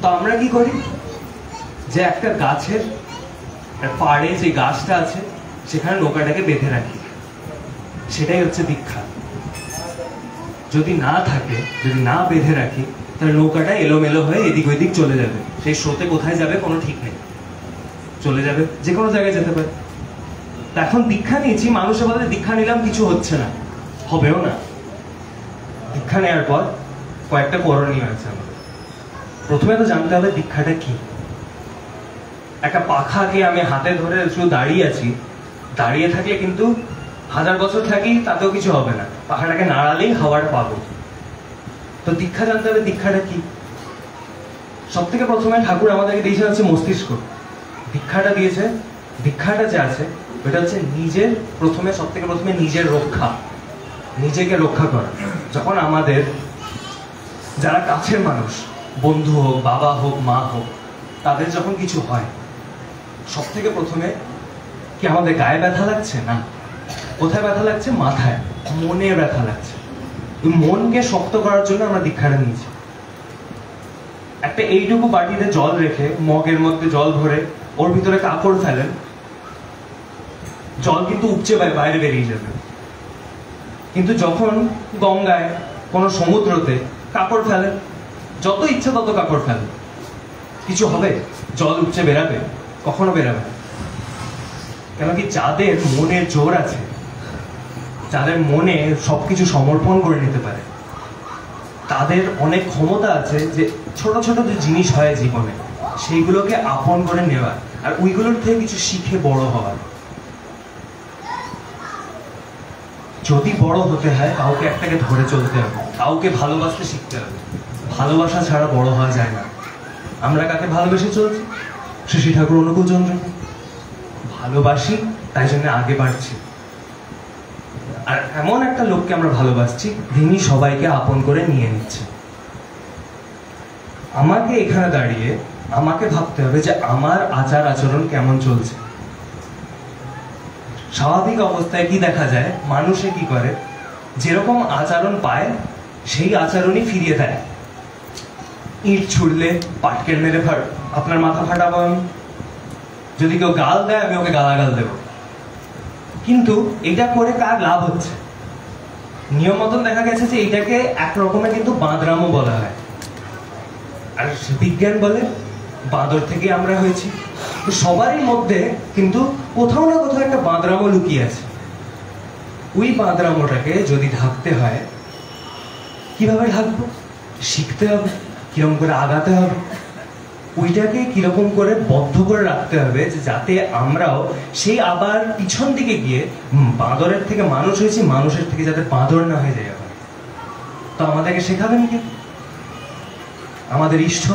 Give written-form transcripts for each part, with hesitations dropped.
তো আমরা কি করি, যে একটা গাছের পাড়ে যে গাছটা আছে সেখানে নৌকাটাকে বেঁধে রাখি, সেটাই হচ্ছে দীক্ষা। যদি না থাকে, যদি না বেঁধে রাখি, তাহলে নৌকাটা এলোমেলো হয়ে এদিক ওইদিক চলে যাবে। সেই স্রোতে কোথায় যাবে কোনো ঠিক নেই, চলে যাবে, যে কোনো জায়গায় যেতে পারে। এখন দীক্ষা নিয়েছি, মানুষের বলে দীক্ষা নিলাম কিছু হচ্ছে না, হবেও না। দীক্ষা নেওয়ার পর কয়েকটা করণীয় আছে আমাদের। প্রথমে তো জানতে হবে দীক্ষাটা কি। একটা পাখাকে আমি হাতে ধরে শুধু দাঁড়িয়ে আছি, দাঁড়িয়ে থাকলে কিন্তু 1000 বছর থাকি তাতেও কিছু হবে না, পাখাটাকে নাড়ালেই হাওয়াটা পাবো। তো দীক্ষা জানতে হবে দীক্ষাটা কি। সব থেকে প্রথমে ঠাকুর আমাদেরকে দিয়েছে হচ্ছে মস্তিষ্ক। দীক্ষাটা দিয়েছে, দীক্ষাটা যে আছে ওটা হচ্ছে নিজের প্রথমে, সব থেকে প্রথমে নিজের রক্ষা, নিজেকে রক্ষা করা। যখন আমাদের যারা কাছের মানুষ, বন্ধু হোক, বাবা হোক, মা হোক, তাদের যখন কিছু হয়, সব থেকে প্রথমে কি আমাদের গায়ে ব্যথা লাগছে? না। কোথায় ব্যথা লাগছে? মাথায়, মনে ব্যথা লাগছে। মনকে শক্ত করার জন্য আমরা দীক্ষাটা নিয়েছি। একটা এইটুকু বাটিতে জল রেখে, মগের মধ্যে জল ভরে ওর ভিতরে কাপড় ফেলেন, জল কিন্তু উপচে বাইরে বেরিয়ে যাবে। কিন্তু যখন গঙ্গায়, কোনো সমুদ্রতে কাপড় ফেলেন, যত ইচ্ছে তত কাপড় ফেলেন, কিছু হবে? জল উপচে বেরাবে? কখনো বেরাবে না। কেন কি? যাদের মনের জোর আছে, যাদের মনে সবকিছু সমর্পণ করে নিতে পারে, তাদের অনেক ক্ষমতা আছে যে ছোট ছোট যে জিনিস হয় জীবনে, সেইগুলোকে আপন করে নেওয়া, আর ওইগুলোর থেকে কিছু শিখে বড় হওয়ার। যদি বড় হতে হয়, কাউকে একটাকে ধরে চলতে হবে, কাউকে ভালোবাসতে শিখতে হবে। ভালোবাসা ছাড়া বড় হওয়া যায় না। আমরা কাকে ভালোবেসে চলছি? শশী ঠাকুর, অনুকূল চন্দ্রকে ভালোবাসি, তাই জন্য আগে বাড়ছি। আর এমন একটা লোককে আমরা ভালোবাসছি, যিনি সবাইকে আপন করে নিয়ে নিচ্ছে। আমাকে এখানে দাঁড়িয়ে আমাকে ভাবতে হবে যে আমার আচার আচরণ কেমন চলছে। স্বাভাবিক অবস্থায় কি দেখা যায়, মানুষে কি করে, যেরকম আচরণ পায় সেই আচরণই ফিরিয়ে দেয়। ইট ছুড়লে পাটকেল মেরে আপনার মাথা ফাটাবো আমি, যদি কেউ গাল দেয় আমি ওকে গালাগাল দেব। কিন্তু এটা করে কার লাভ হচ্ছে? নিয়ম মতন দেখা গেছে যে এটাকে একরকমের কিন্তু বাঁদরামও বলা হয়, আর বিজ্ঞান বলে বাঁদর থেকে আমরা হয়েছি। সবারই মধ্যে কিন্তু কোথাও না কোথাও একটা বাঁদরামো লুকিয়ে আছে। ওই বাঁদরামোটাকে যদি ঢাকতে হয়, কিভাবে ঢাকবো? শিখতে হবে, কিরকম করে আগাতে হবে, ওইটাকে কিরকম করে বদ্ধ করে রাখতে হবে, যে যাতে আমরাও সেই আবার পিছন দিকে গিয়ে বাঁদরের থেকে মানুষ হয়েছি, মানুষের থেকে যাতে বাঁদর না হয়ে যায়। আবার তো আমাদেরকে শেখাবেন কি? আমাদের ইষ্ট।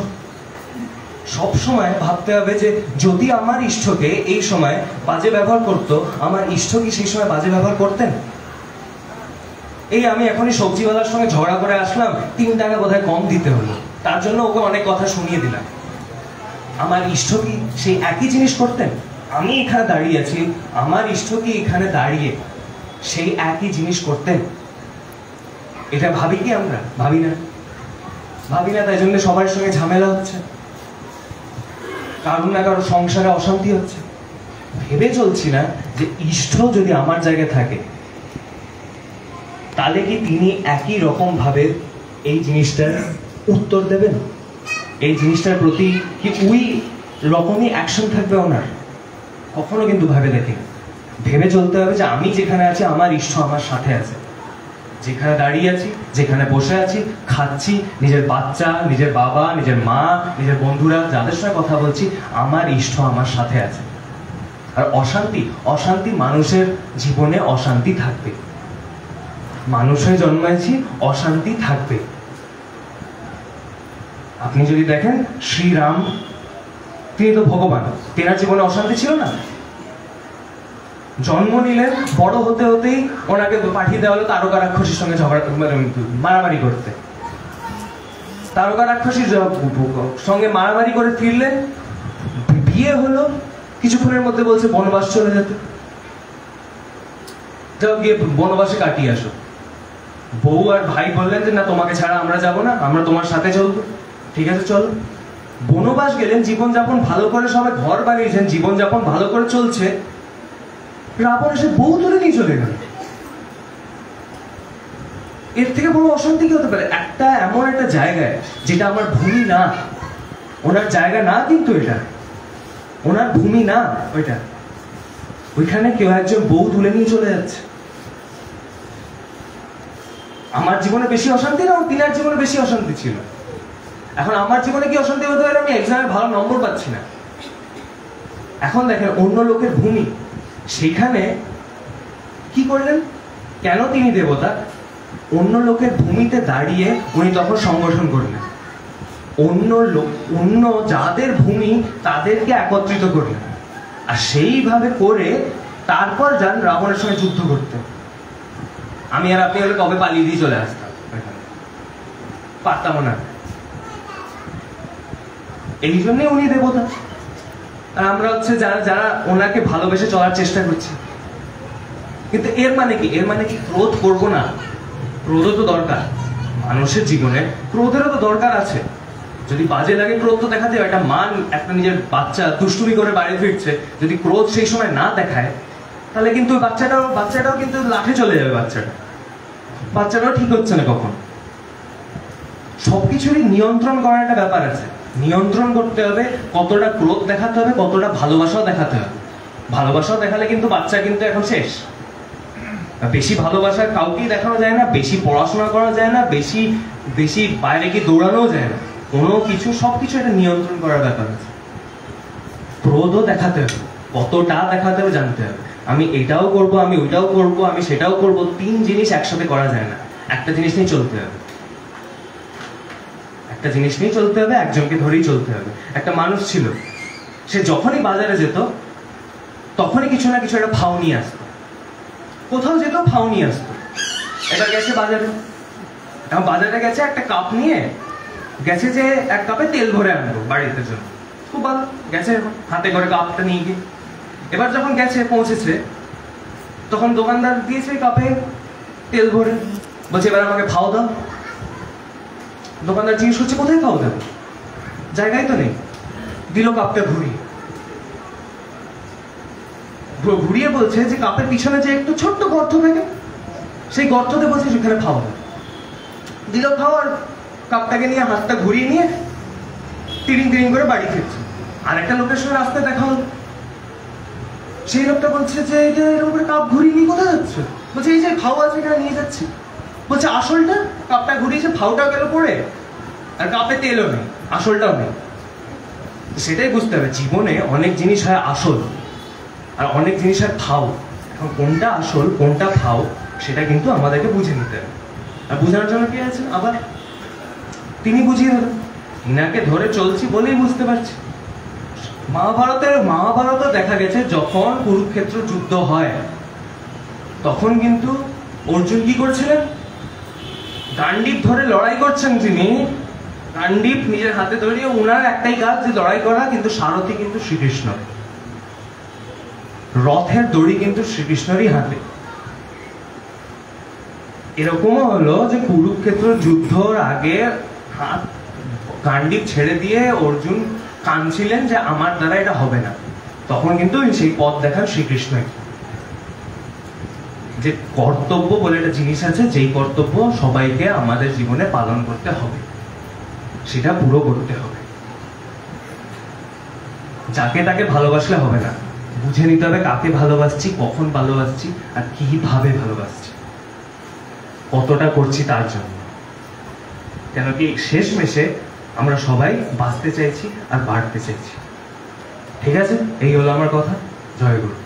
সব সময় ভাবতে হবে যে যদি আমার ইষ্টকে এই সময় বাজে ব্যবহার করতো, আমার ইষ্ট কি সেই সময় বাজে ব্যবহার করতেন? এই আমি এখনই সবজিওয়ালার সঙ্গে ঝগড়া করে আসলাম, 3 টাকা বোধহয় কম দিতে হলো, তার জন্য ওকে অনেক কথা শুনিয়ে দিলাম। আমার ইষ্ট কি সেই একই জিনিস করতেন? আমি এখানে দাঁড়িয়ে আছি, আমার ইষ্ট কি এখানে দাঁড়িয়ে সেই একই জিনিস করতেন? এটা ভাবি কি আমরা? ভাবি না। ভাবি না, তাই জন্য সবার সঙ্গে ঝামেলা হচ্ছে, কারণ না কারো সংসারে অশান্তি হচ্ছে। ভেবে চলছি না যে ইষ্ট যদি আমার জায়গায় থাকে, তাহলে কি তিনি একই রকম ভাবে এই জিনিসটার উত্তর দেবেন? এই জিনিসটার প্রতি কি ওই রকমই অ্যাকশন থাকবে ওনার? কখনো কিন্তু ভাবে দেখি। ভেবে চলতে হবে যে আমি যেখানে আছি, আমার ইষ্ট আমার সাথে আছে। যেখানে দাঁড়িয়ে আছি, যেখানে বসে আছি, খাচ্ছি, নিজের বাচ্চা, নিজের বাবা, নিজের মা, নিজের বন্ধুরা, যাদের সঙ্গে কথা বলছি, আমার ইষ্ট আমার সাথে আছে। আর অশান্তি, অশান্তি মানুষের জীবনে অশান্তি থাকবে। মানুষের জন্মাইছি, অশান্তি থাকবে। আপনি যদি দেখেন শ্রীরাম, তিনি তো ভগবান, তেনার জীবনে অশান্তি ছিল না? জন্ম নিলেন, বড় হতে হতেই ওনাকে পাঠিয়ে দেওয়া হলো তারকা রাক্ষসীর সঙ্গে ঝগড়া, মারামারি করতে। তারকা রাক্ষসীর সঙ্গে মারামারি করে ফিরলেন, বিয়ে হলো, কিছুক্ষণের মধ্যে বলছে বনবাস চলে যেতে। যাও গিয়ে বনবাসে কাটিয়ে আসো। বউ আর ভাই বললেন যে না, তোমাকে ছাড়া আমরা যাবো না, আমরা তোমার সাথে চলবো। ঠিক আছে, চলো। বনবাস গেলেন, জীবনযাপন ভালো করে, সবাই ঘর বানিয়েছেন, জীবনযাপন ভালো করে চলছে, রাবণ এসে বউ তুলে নিয়ে চলে গেল। এর থেকে বড় অশান্তি কি হতে পারে? একটা এমন একটা জায়গায় যেটা আমার ভূমি না, ওনার জায়গা না, কিন্তু এটা ওনার ভূমি না, ওইটা ওইখানে কেউ একজন বউ তুলে নিয়ে চলে যাচ্ছে। আমার জীবনে বেশি অশান্তি না, তিনার জীবনে বেশি অশান্তি ছিল। এখন আমার জীবনে কি অশান্তি হতে পারে? আমি এক্সামে ভালো নম্বর পাচ্ছি না। এখন দেখেন, অন্য লোকের ভূমি, সেখানে কি করলেন? কেন তিনি দেবতা? অন্য লোকের ভূমিতে দাঁড়িয়ে উনি তখন সংগঠন করলেন, অন্য যাদের ভূমি তাদেরকে একত্রিত করলেন, আর সেইভাবে করে তারপর যান রাবণের সঙ্গে যুদ্ধ করতে। আমি আর আপনি হলে কবে পালিয়ে দিয়ে চলে আসতাম, পারতাম না। এই জন্যই উনি দেবতা, আর আমরা হচ্ছে যারা ওনাকে ভালোবেসে চলার চেষ্টা করছি। কিন্তু এর মানে কি? এর মানে কি ক্রোধ করবো না? ক্রোধও তো দরকার মানুষের জীবনে, ক্রোধেরও তো দরকার আছে। যদি বাজে লাগে ক্রোধ তো দেখাতে হবে। একটা মা একটা নিজের বাচ্চা দুষ্টুমি করে বাড়ি ফিরছে, যদি ক্রোধ সেই সময় না দেখায়, তাহলে কিন্তু বাচ্চাটাও কিন্তু লাঠে চলে যাবে। বাচ্চাটাও ঠিক হচ্ছে না। কখন সবকিছুরই নিয়ন্ত্রণ করার একটা ব্যাপার আছে। নিয়ন্ত্রণ করতে হবে, কতটা ক্রোধ দেখাতে হবে, কতটা ভালোবাসাও দেখাতে হবে। ভালোবাসাও দেখালে কিন্তু বাচ্চা কিন্তু এখন শেষ। বেশি ভালোবাসা কাউকেই দেখানো যায় না, বেশি পড়াশোনা করা যায় না, বেশি বাইরে গিয়ে দৌড়ানোও যায় না। কোনো কিছু, সবকিছু একটা নিয়ন্ত্রণ করার ব্যাপার আছে। ক্রোধও দেখাতে হবে, কতটা দেখাতে হবে জানতে হবে। আমি এটাও করব, আমি ওইটাও করব, আমি সেটাও করব, 3 জিনিস একসাথে করা যায় না। একটা জিনিস নিয়ে চলতে হবে, একটা জিনিস নিয়ে চলতে হবে, একজনকে ধরেই চলতে হবে। একটা মানুষ ছিল, সে যখনই বাজারে যেত তখনই কিছু না কিছু একটা ফাও নিয়ে আসতো। কোথাও যেত, ফাও নিয়ে আসতো। এবার গেছে বাজারে, এখন বাজারে গেছে একটা কাপ নিয়ে গেছে, যে 1 কাপে তেল ভরে আনবো বাড়িতে জন্য। খুব ভালো, গেছে হাতে করে কাপটা নিয়ে গিয়ে। এবার যখন গেছে, পৌঁছেছে, তখন দোকানদার দিয়েছে কাপে তেল ভরে, বলছে এবার আমাকে ফাও দাও। দোকানদার জিজ্ঞেস করছে কোথায় ফাও দেবো, জায়গায় তো নেই। দিল কাপটা ঘুরিয়ে বলছে যে কাপের পিছনে যে একটু ছোট্ট গর্ত থাকে, সেই গর্ততে বলছে সেখানে ফাও দেবো। দিল ফাও, আর কাপটাকে নিয়ে হাতটা ঘুরিয়ে নিয়ে তিরিং তিরিং করে বাড়ি ফিরছে। আর একটা লোকের সঙ্গে রাস্তায় দেখা হলো, সেই লোকটা বলছে যে এটা এরকম করে কাপ ঘুরিয়ে নিয়ে কোথায় যাচ্ছে? বলছে এই যে ফাও আছে এখানে নিয়ে যাচ্ছি। বলছে আসলটা? কাপটা ঘুরিয়েছে, ফাউটাও গেল পড়ে, আর কাপে তেলও নেই, আসলটাও নেই। সেটাই বুঝতে হবে, জীবনে অনেক জিনিস হয় আসল, আর অনেক জিনিস হয় ফাও। এখন কোনটা আসল কোনটা ফাও সেটা কিন্তু আমাদেরকে বুঝে নিতে হবে। আর বোঝানোর জন্য কি আছে, আবার তিনি বুঝিয়ে দেবেন। ইনাকে ধরে চলছি বলেই বুঝতে পারছি। মহাভারতে দেখা গেছে, যখন কুরুক্ষেত্র যুদ্ধ হয় তখন কিন্তু অর্জুন কি করছিলেন? গান্ডীব ধরে লড়াই করছেন। তিনি গান্ডীব নিজের হাতে ধরিয়ে, উনার একটাই কাজ যে লড়াই করা, কিন্তু সারথি কিন্তু শ্রীকৃষ্ণ। রথের দড়ি কিন্তু শ্রীকৃষ্ণেরই হাতে। এরকমও হলো যে কুরুক্ষেত্র যুদ্ধর আগে হাত গান্ডীব ছেড়ে দিয়ে অর্জুন কাঁদছিলেন যে আমার দ্বারা এটা হবে না। তখন কিন্তু সেই পথ দেখান শ্রীকৃষ্ণ। যে কর্তব্য বলে একটা জিনিস আছে, যেই কর্তব্য সবাইকে আমাদের জীবনে পালন করতে হবে, সেটা পুরো করতে হবে। যাকে তাকে ভালোবাসলে হবে না, বুঝে নিতে হবে কাকে ভালোবাসছি, কখন ভালোবাসছি, আর কিভাবে ভালোবাসছি, কতটা করছি তার জন্য। কেন কি শেষমেশে আমরা সবাই বাঁচতে চাইছি আর বাড়তে চাইছি। ঠিক আছে, এই হলো আমার কথা। জয় গুরু।